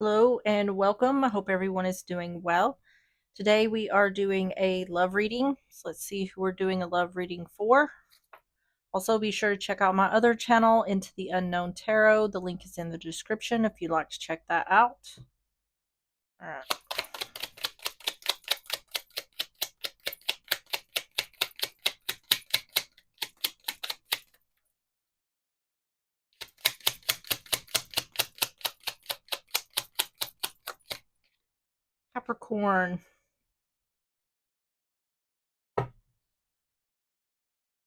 Hello and welcome. I hope everyone is doing well. Today we are doing a love reading. So let's see who we're doing a love reading for. Also, be sure to check out my other channel, Into the Unknown Tarot. The link is in the description if you'd like to check that out. All right. Capricorn. All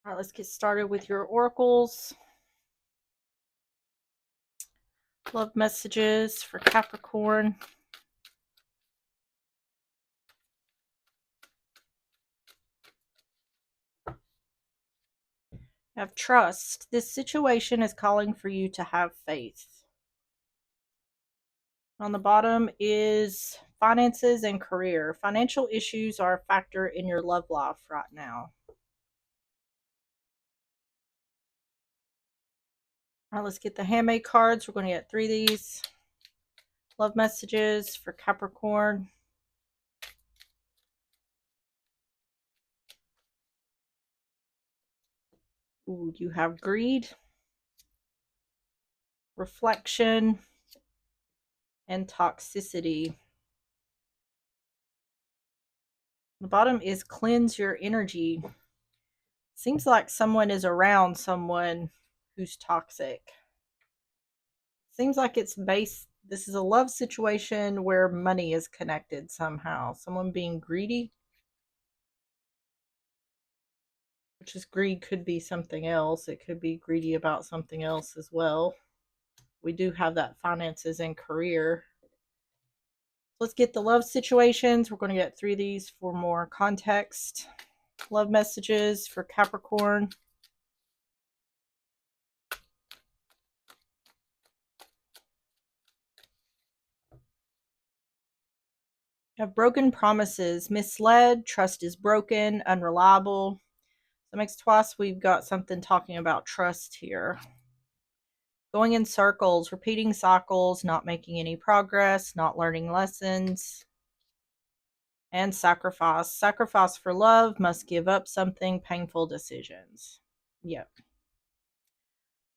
right, let's get started with your oracles. Love messages for Capricorn. Have trust. This situation is calling for you to have faith. On the bottom is finances and career. Financial issues are a factor in your love life right now. All right, let's get the handmade cards. We're going to get 3 of these. Love messages for Capricorn. Ooh, you have greed, reflection, and toxicity. The bottom is cleanse your energy. Seems like someone is around someone who's toxic. Seems like it's based, this is a love situation where money is connected somehow. Someone being greedy, which is greed could be something else. It could be greedy about something else as well. We do have that finances and career. Let's get the love situations. We're going to get 3 of these for more context. Love messages for Capricorn. Have broken promises, misled, trust is broken, unreliable. That makes twice we've got something talking about trust here. Going in circles, repeating cycles, not making any progress, not learning lessons. And sacrifice. Sacrifice for love, must give up something, painful decisions. Yep.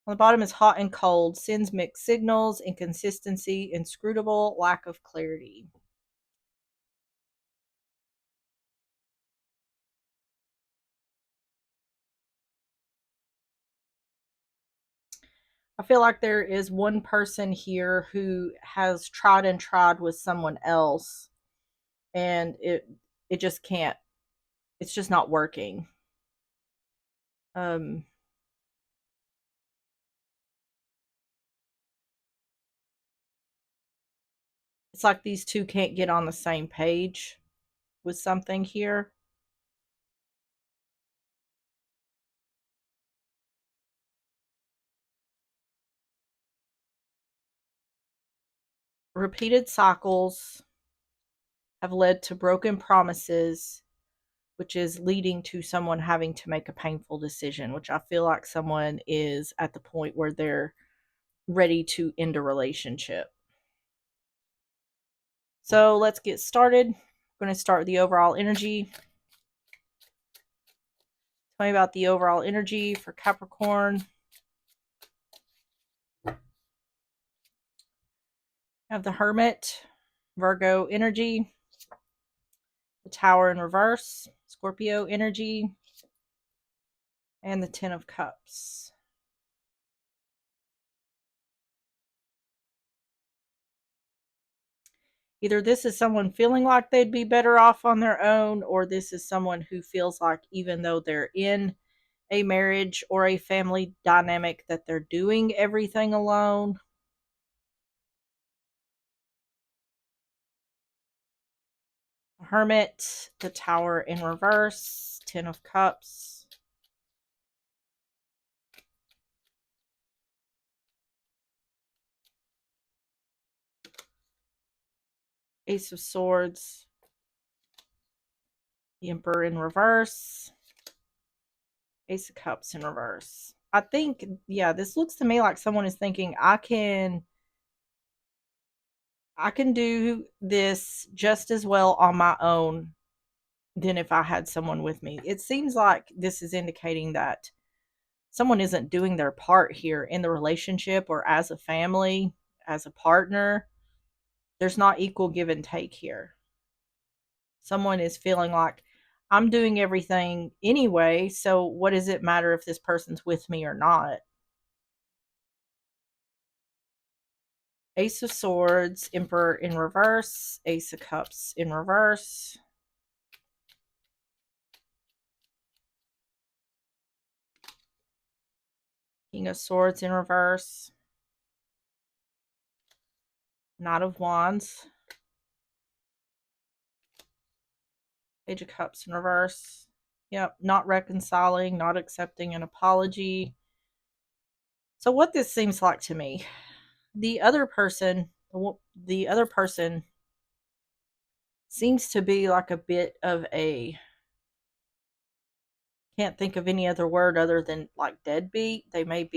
On the bottom is hot and cold, sends mixed signals, inconsistency, inscrutable, lack of clarity. I feel like there is one person here who has tried and tried with someone else and it just can't, it's just not working. Um it's like these two can't get on the same page with something here. Repeated cycles have led to broken promises, which is leading to someone having to make a painful decision, which I feel like someone is at the point where they're ready to end a relationship. So let's get started. I'm going to start with the overall energy. Tell me about the overall energy for Capricorn. I have the Hermit, Virgo energy, the Tower in reverse, Scorpio energy, and the Ten of Cups. Either this is someone feeling like they'd be better off on their own, or this is someone who feels like even though they're in a marriage or a family dynamic that they're doing everything alone. Hermit, the Tower in reverse, Ten of Cups. Ace of Swords, the Emperor in reverse, Ace of Cups in reverse. I think, yeah, this looks to me like someone is thinking, I can I can do this just as well on my own than if I had someone with me. It seems like this is indicating that someone isn't doing their part here in the relationship or as a family, as a partner. There's not equal give and take here. Someone is feeling like I'm doing everything anyway, so what does it matter if this person's with me or not? Ace of Swords, Emperor in reverse, Ace of Cups in reverse, King of Swords in reverse, Knight of Wands, Page of Cups in reverse. Yep, not reconciling, not accepting an apology. So what this seems like to me, the other person, the other person seems to be like a bit of a, can't think of any other word other than like deadbeat. They may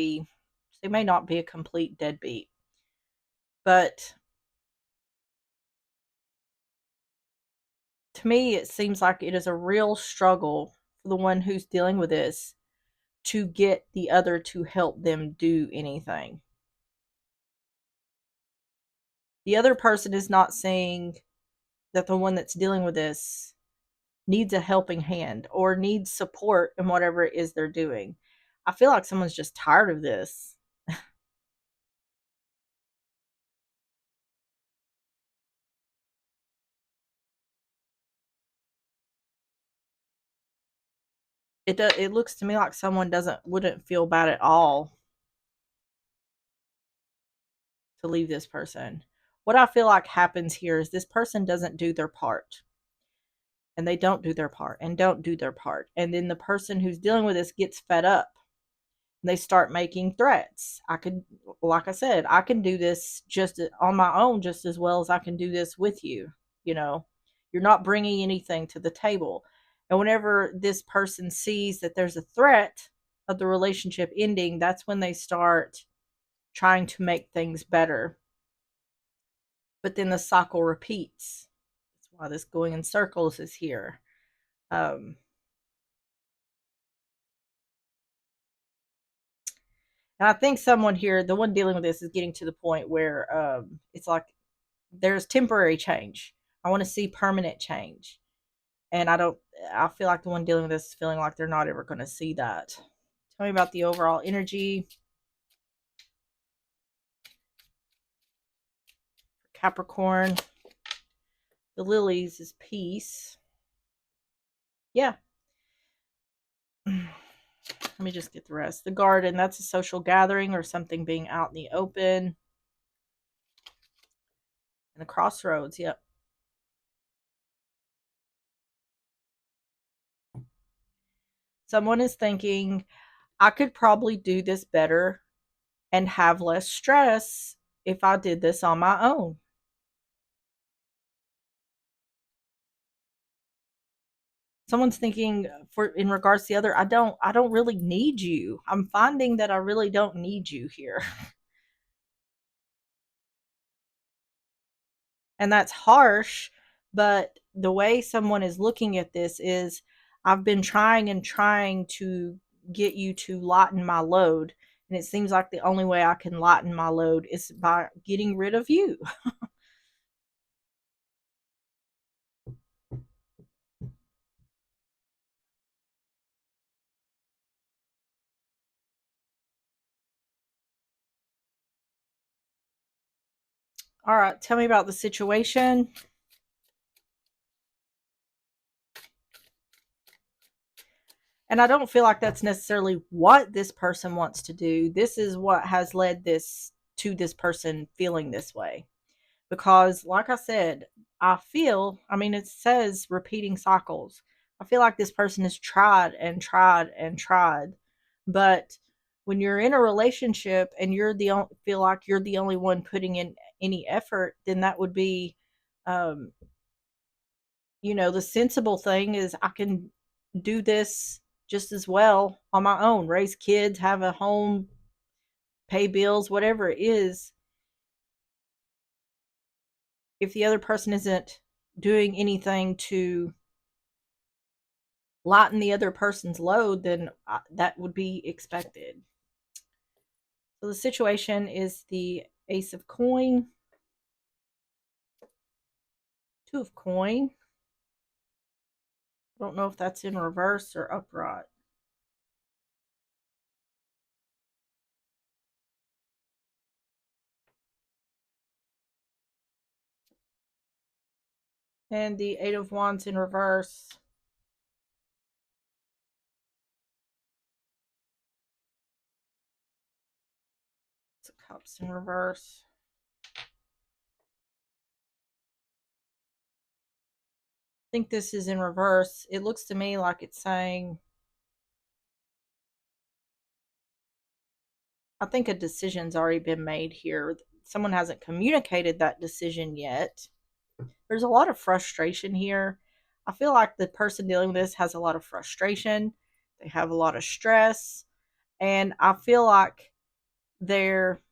not be a complete deadbeat, but to me it seems like it is a real struggle for the one who's dealing with this to get the other to help them do anything. The other person is not saying that the one that's dealing with this needs a helping hand or needs support in whatever it is they're doing. I feel like someone's just tired of this. It looks to me like someone doesn't wouldn't feel bad at all to leave this person. What I feel like happens here is this person doesn't do their part, and they don't do their part and don't do their part. And then the person who's dealing with this gets fed up. And they start making threats. I could, like I said, I can do this just on my own just as well as I can do this with you. You know, you're not bringing anything to the table. And whenever this person sees that there's a threat of the relationship ending, that's when they start trying to make things better. But then the cycle repeats. That's why this going in circles is here. Um, and I think someone here, the one dealing with this, is getting to the point where it's like there's temporary change. I want to see permanent change. And I feel like the one dealing with this is feeling like they're not ever going to see that. Tell me about the overall energy. Capricorn. The lilies is peace. Yeah. Let me just get the rest. The garden, that's a social gathering or something being out in the open. And the crossroads, yep. Someone is thinking, I could probably do this better and have less stress if I did this on my own. Someone's thinking for in regards to the other, I don't really need you. I'm finding that I really don't need you here. And that's harsh, but the way someone is looking at this is I've been trying and trying to get you to lighten my load, and it seems like the only way I can lighten my load is by getting rid of you. All right, tell me about the situation. And I don't feel like that's necessarily what this person wants to do. This is what has led this to this person feeling this way. Because, like I said, I mean, it says repeating cycles. I feel like this person has tried and tried and tried. But when you're in a relationship and feel like you're the only one putting in any effort, then that would be, um, the sensible thing is I can do this just as well on my own, raise kids, have a home, pay bills, whatever it is. If the other person isn't doing anything to lighten the other person's load, then that would be expected. So the situation is the Ace of Coin, Two of Coin. I don't know if that's in reverse or upright. And the Eight of Wands in reverse. It's a Cups in reverse. I think this is in reverse. It looks to me like it's saying, I think a decision's already been made here. Someone hasn't communicated that decision yet. There's a lot of frustration here. I feel like the person dealing with this has a lot of frustration. They have a lot of stress. And I feel like they're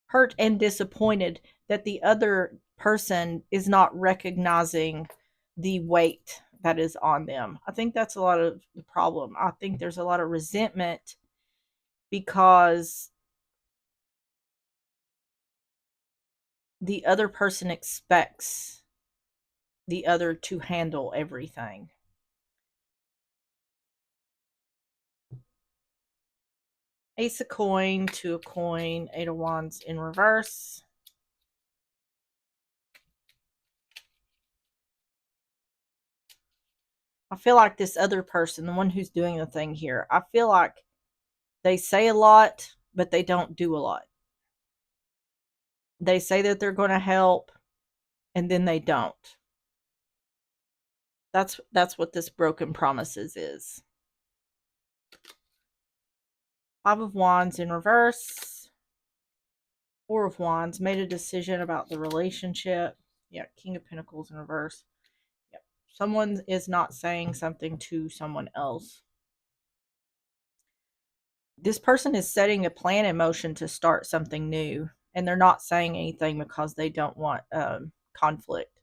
hurt and disappointed that the other person is not recognizing the weight that is on them. I think that's a lot of the problem. I think there's a lot of resentment because the other person expects the other to handle everything. Ace of Coin, Two of Coin, Eight of Wands in reverse. I feel like this other person, the one who's doing the thing here, I feel like they say a lot, but they don't do a lot. They say that they're going to help, and then they don't. That's what this broken promises is. Five of Wands in reverse. Four of Wands made a decision about the relationship. Yeah, King of Pentacles in reverse. Yep. Someone is not saying something to someone else. This person is setting a plan in motion to start something new, and they're not saying anything because they don't want conflict.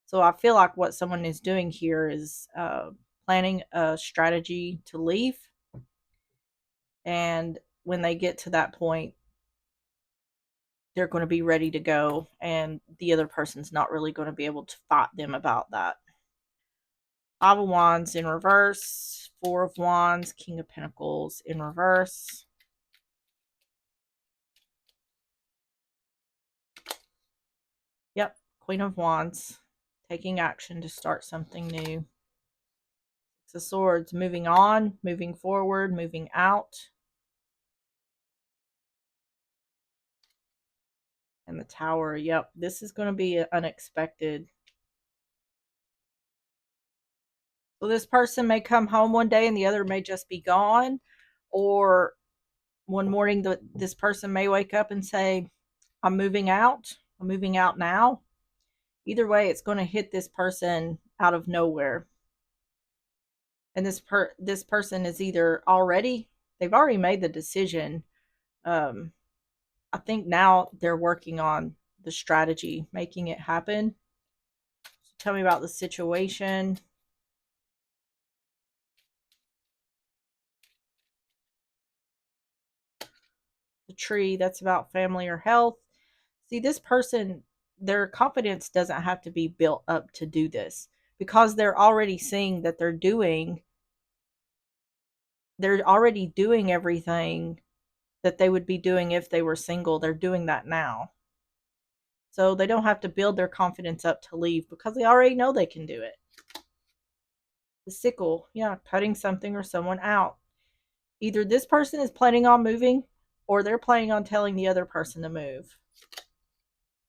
So I feel like what someone is doing here is planning a strategy to leave. And when they get to that point, they're going to be ready to go. And the other person's not really going to be able to fight them about that. Five of Wands in reverse. Four of Wands. King of Pentacles in reverse. Yep. Queen of Wands. Taking action to start something new. Six of Swords. Moving on. Moving forward. Moving out. And the Tower. Yep. This is going to be unexpected. So this person may come home one day and the other may just be gone. Or one morning, this person may wake up and say, I'm moving out. I'm moving out now. Either way, it's going to hit this person out of nowhere. And this person is either they've already made the decision. I think now they're working on the strategy, making it happen. So tell me about the situation. The Tree, that's about family or health. See, this person, their confidence doesn't have to be built up to do this because they're already seeing that they're already doing everything that they would be doing if they were single. They're doing that now. So they don't have to build their confidence up to leave because they already know they can do it. The Sickle, yeah, cutting something or someone out. Either this person is planning on moving or they're planning on telling the other person to move.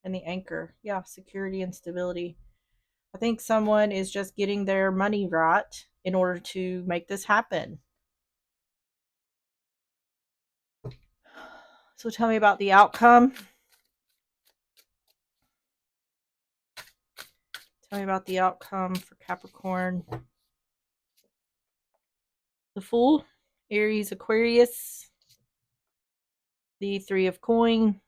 And the Anchor, yeah, security and stability. I think someone is just getting their money right in order to make this happen. So tell me about the outcome. Tell me about the outcome for Capricorn. The Fool, Aries, Aquarius. The Three of Coin.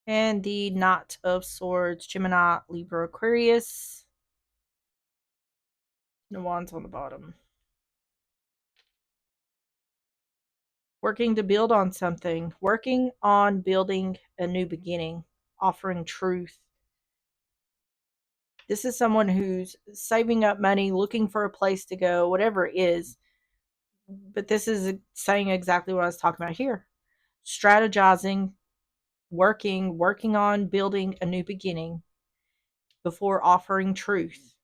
And the Knot of Swords, Gemini, Libra, Aquarius. The Wands on the bottom. Working to build on something. Working on building a new beginning. Offering truth. This is someone who's saving up money, looking for a place to go, whatever it is. But this is saying exactly what I was talking about here. Strategizing, working on building a new beginning before offering truth.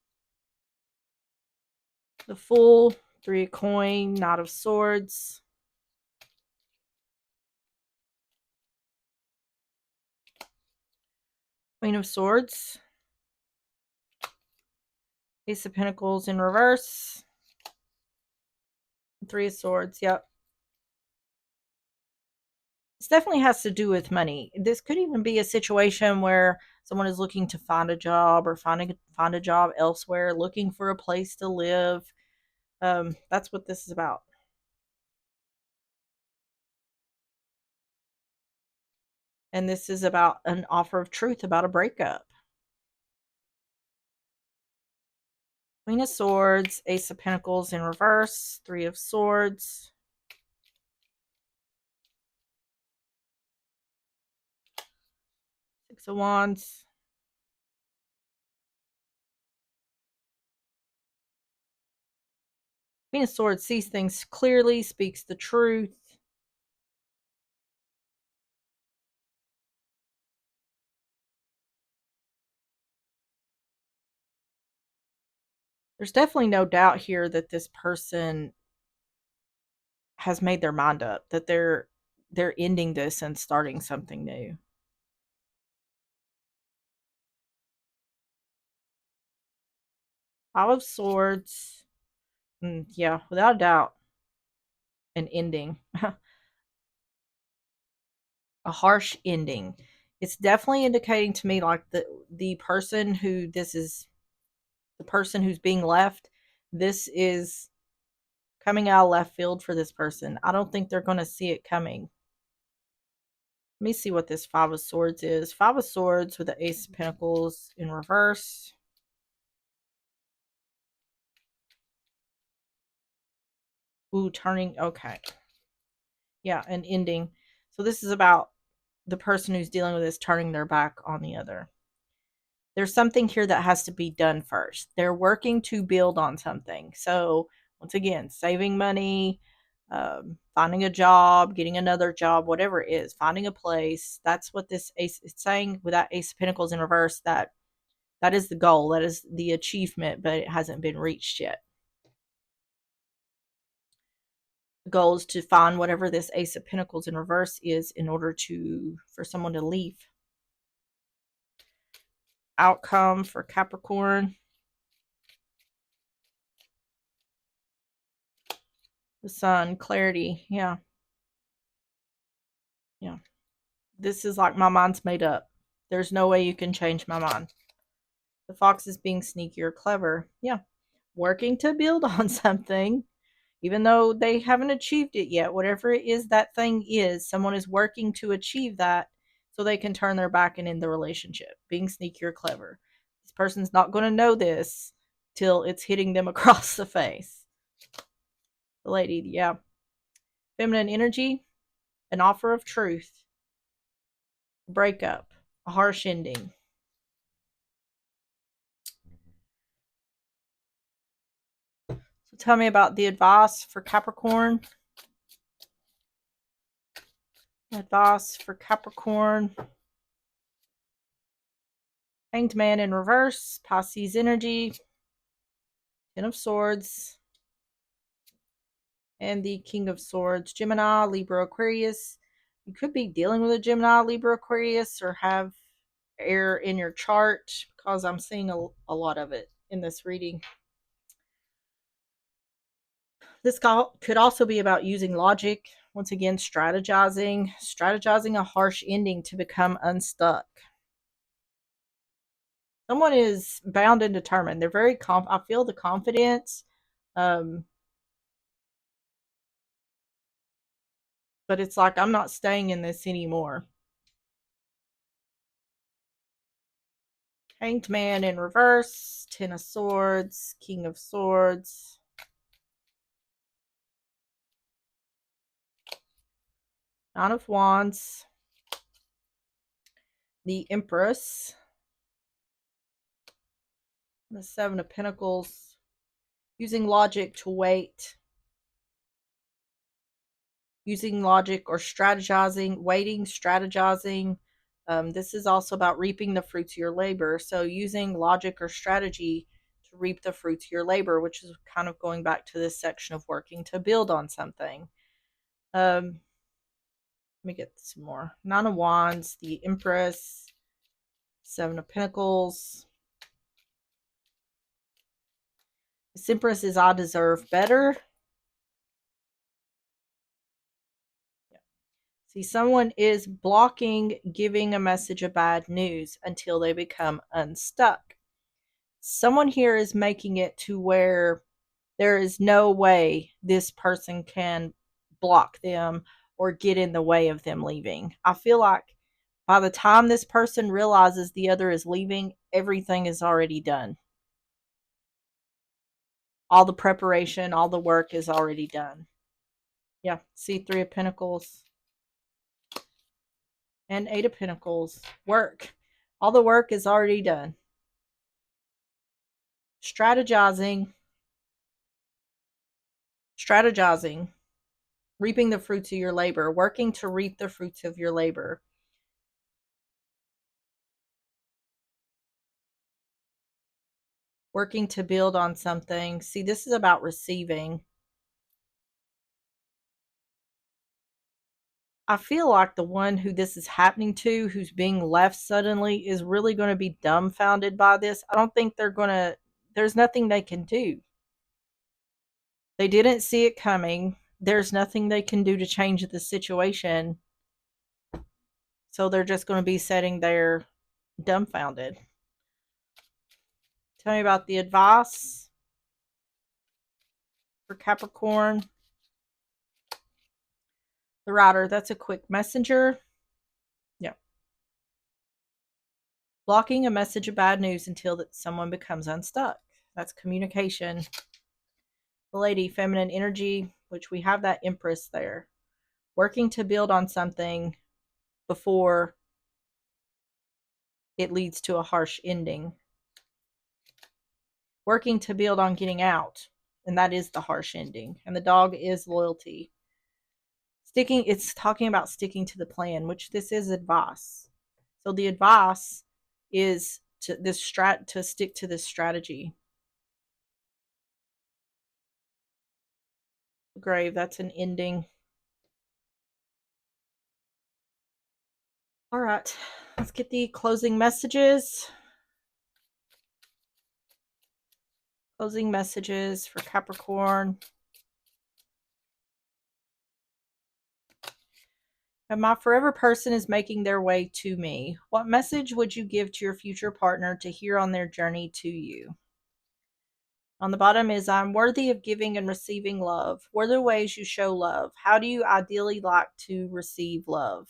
The Fool, Three of Coin, Knight of Swords. Queen of Swords. Ace of Pentacles in reverse. Three of Swords, yep. This definitely has to do with money. This could even be a situation where someone is looking to find a job or find a job elsewhere, looking for a place to live. That's what this is about. And this is about an offer of truth about a breakup. Queen of Swords, Ace of Pentacles in reverse, Three of Swords. Six of Wands. Queen of Swords sees things clearly, speaks the truth. There's definitely no doubt here that this person has made their mind up, that they're ending this and starting something new. Five of Swords. Yeah, without a doubt, an ending. A harsh ending. It's definitely indicating to me like the person who this is, the person who's being left, this is coming out of left field for this person. I don't think they're going to see it coming. Let me see what this Five of Swords is. Five of Swords with the Ace of Pentacles in reverse. Ooh, turning. Okay. Yeah, an ending. So this is about the person who's dealing with this turning their back on the other. There's something here that has to be done first. They're working to build on something. So once again, saving money, finding a job, getting another job, whatever it is, finding a place. That's what this ace is saying with that Ace of Pentacles in reverse. That is the goal. That is the achievement, but it hasn't been reached yet. The goal is to find whatever this Ace of Pentacles in reverse is in order for someone to leave. Outcome for Capricorn. The Sun, clarity. Yeah. Yeah. This is like my mind's made up. There's no way you can change my mind. The Fox is being sneaky or clever. Yeah. Working to build on something, even though they haven't achieved it yet. Whatever it is that thing is, someone is working to achieve that so they can turn their back and end the relationship. Being sneaky or clever. This person's not going to know this till it's hitting them across the face. The lady, yeah. Feminine energy, an offer of truth, breakup, a harsh ending. So tell me about the advice for Capricorn. Advice for Capricorn. Hanged Man in reverse, Pisces energy, Ten of Swords, and the King of Swords, Gemini, Libra, Aquarius. You could be dealing with a Gemini, Libra, Aquarius, or have air in your chart because I'm seeing a lot of it in this reading. This could also be about using logic. Once again, strategizing a harsh ending to become unstuck. Someone is bound and determined. They're very I feel the confidence. Um, but it's like, I'm not staying in this anymore. Hanged Man in reverse, Ten of Swords, King of Swords, Nine of Wands, the Empress, the Seven of Pentacles, using logic to wait, using logic or strategizing, waiting, strategizing. This is also about reaping the fruits of your labor. So using logic or strategy to reap the fruits of your labor, which is kind of going back to this section of working to build on something. Let me get some more. Nine of Wands, the Empress, Seven of Pentacles. This Empress is I deserve better. See, someone is blocking giving a message of bad news until they become unstuck. Someone here is making it to where there is no way this person can block them or get in the way of them leaving. I feel like by the time this person realizes the other is leaving, everything is already done. All the preparation, all the work is already done. Yeah, see, Three of Pentacles and Eight of Pentacles. Work. All the work is already done. Strategizing, reaping the fruits of your labor, working to reap the fruits of your labor. Working to build on something. See, this is about receiving. I feel like the one who this is happening to, who's being left suddenly, is really going to be dumbfounded by this. I don't think there's nothing they can do. They didn't see it coming. There's nothing they can do to change the situation. So they're just going to be sitting there dumbfounded. Tell me about the advice for Capricorn. The Rider, that's a quick messenger. Yeah. Blocking a message of bad news until that someone becomes unstuck. That's communication. The Lady, feminine energy, which we have that Empress there. Working to build on something before it leads to a harsh ending. Working to build on getting out, and that is the harsh ending. And the Dog is loyalty. It's talking about sticking to the plan, which this is advice. So the advice is to stick to this strategy. The Grave, that's an ending. All right, let's get the closing messages. Closing messages for Capricorn. And my forever person is making their way to me. What message would you give to your future partner to hear on their journey to you? On the bottom is I'm worthy of giving and receiving love. What are the ways you show love? How do you ideally like to receive love?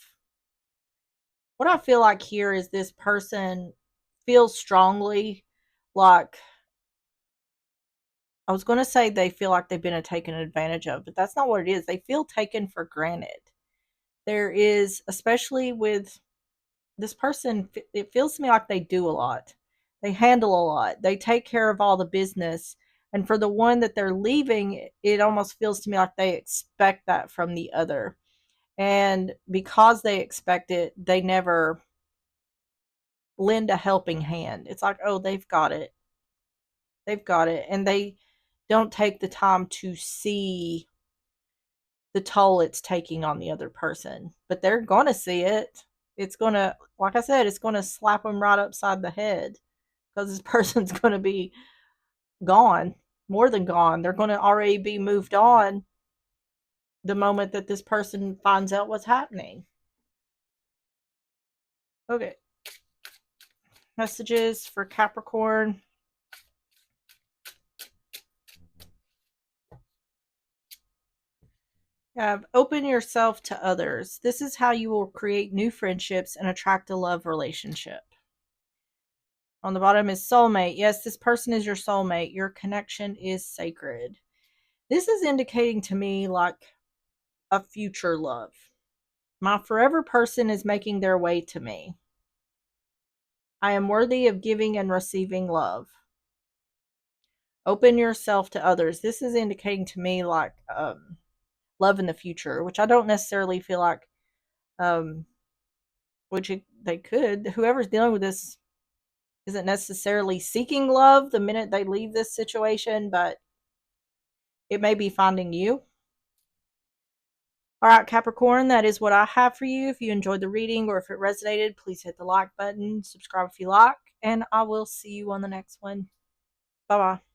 What I feel like here is this person feels strongly like, I was going to say they feel like they've been taken advantage of, but that's not what it is. They feel taken for granted. There is, especially with this person, it feels to me like they do a lot. They handle a lot. They take care of all the business. And for the one that they're leaving, it almost feels to me like they expect that from the other. And because they expect it, they never lend a helping hand. It's like, oh, they've got it. They've got it. And they don't take the time to see the toll it's taking on the other person. But they're going to see it. It's going to, like I said, it's going to slap them right upside the head because this person's going to be gone, more than gone. They're going to already be moved on the moment that this person finds out what's happening. Okay. Messages for Capricorn. Open yourself to others. This is how you will create new friendships and attract a love relationship. On the bottom is soulmate. Yes, this person is your soulmate. Your connection is sacred. This is indicating to me like a future love. My forever person is making their way to me. I am worthy of giving and receiving love. Open yourself to others. This is indicating to me like love in the future, which I don't necessarily feel like, um, they could. Whoever's dealing with this isn't necessarily seeking love the minute they leave this situation, but it may be finding you. All right, Capricorn, that is what I have for you. If you enjoyed the reading or if it resonated, please hit the like button, subscribe if you like, and I will see you on the next one. Bye bye.